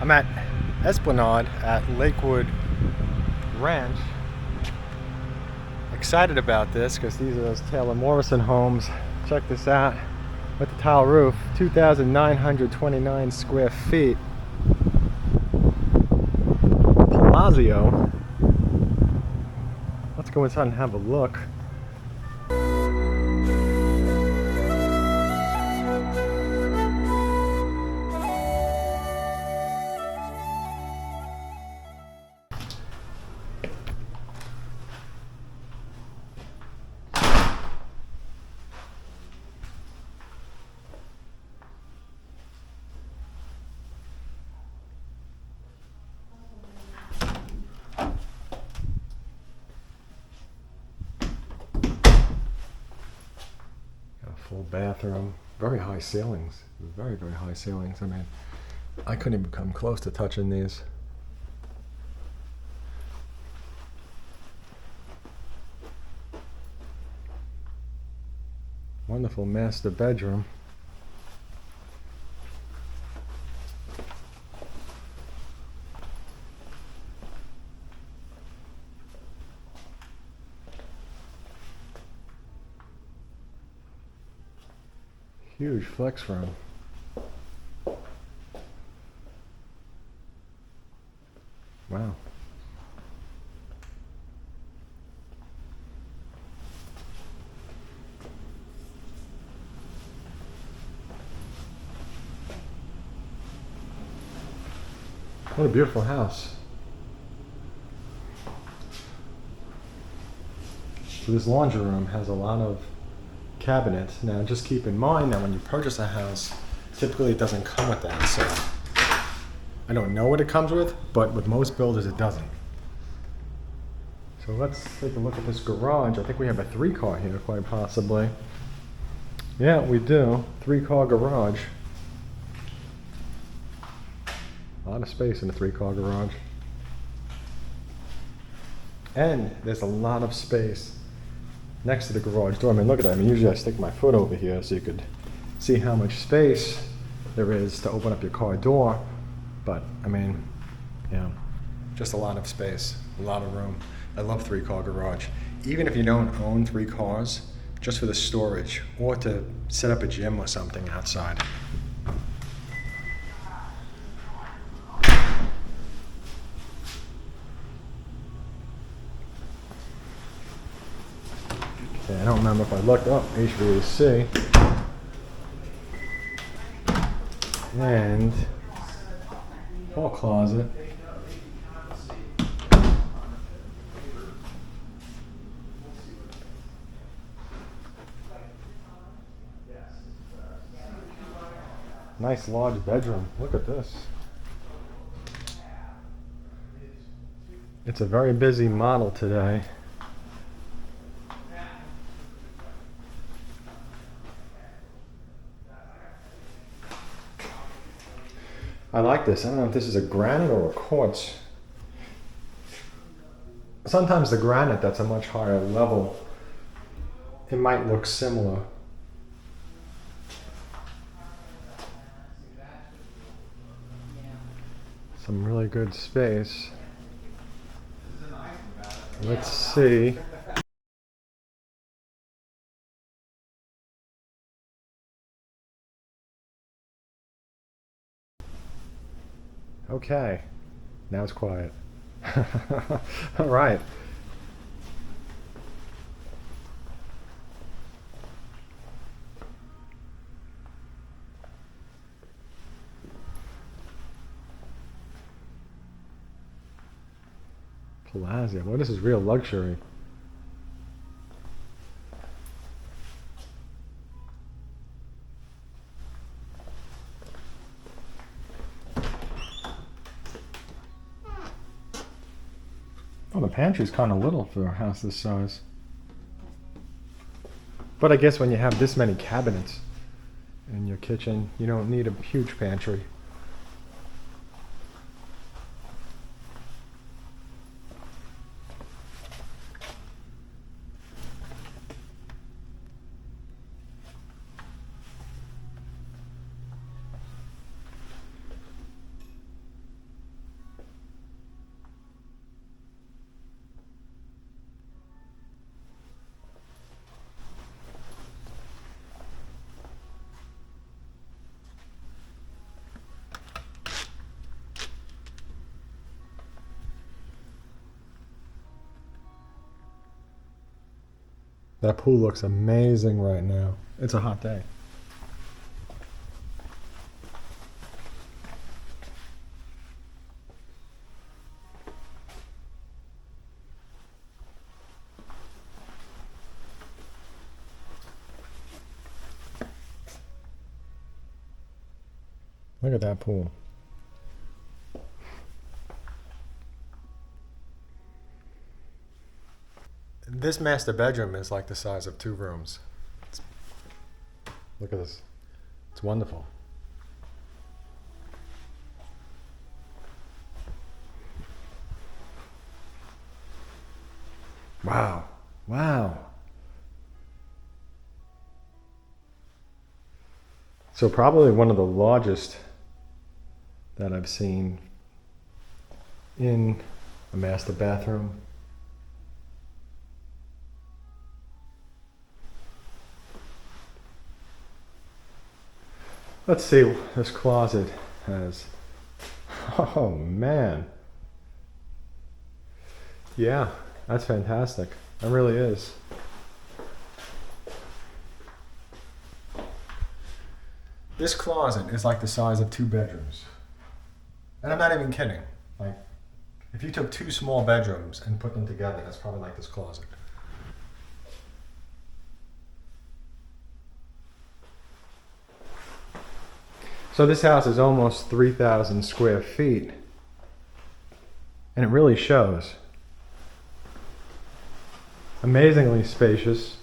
I'm at Esplanade at Lakewood Ranch. Excited about this because these are those Taylor Morrison homes. Check this out with the tile roof, 2,929 square feet. Pallazio. Let's go inside and have a look. Full bathroom, very high ceilings, very high ceilings. I mean, I couldn't even come close to touching these. Wonderful master bedroom. Huge flex room. Wow. What a beautiful house. So this laundry room has a lot of cabinets. Now just keep in mind that when you purchase a house, typically it doesn't come with that. So I don't know what it comes with, but with most builders it doesn't. So let's take a look at this garage. I think we have a 3-car here, quite possibly. Yeah, we do. 3-car garage. A lot of space in a 3-car garage. And there's a lot of space next to the garage door. I mean, look at that. I mean, usually I stick my foot over here so you could see how much space there is to open up your car door. But, I mean, yeah, just a lot of space, a lot of room. I love 3-car garage. Even if you don't own 3 cars, just for the storage or to set up a gym or something outside. I don't remember if I looked up HVAC. And hall closet. Nice large bedroom. Look at this. It's a very busy model today. I like this. I don't know if this is a granite or a quartz. Sometimes the granite that's a much higher level, it might look similar. Some really good space. Let's see. Okay, now it's quiet. All right. Pallazio. Well, this is real luxury. Oh, the pantry's kind of little for a house this size. But I guess when you have this many cabinets in your kitchen, you don't need a huge pantry. That pool looks amazing right now. It's a hot day. Look at that pool. This master bedroom is like the size of 2 rooms. Look at this. It's wonderful. Wow. Wow. So probably one of the largest that I've seen in a master bathroom. Let's see what this closet has. Oh man. Yeah, that's fantastic. It really is. This closet is like the size of 2 bedrooms. And I'm not even kidding. Like, if you took 2 small bedrooms and put them together, that's probably like this closet. So this house is almost 3,000 square feet. And it really shows. Amazingly spacious.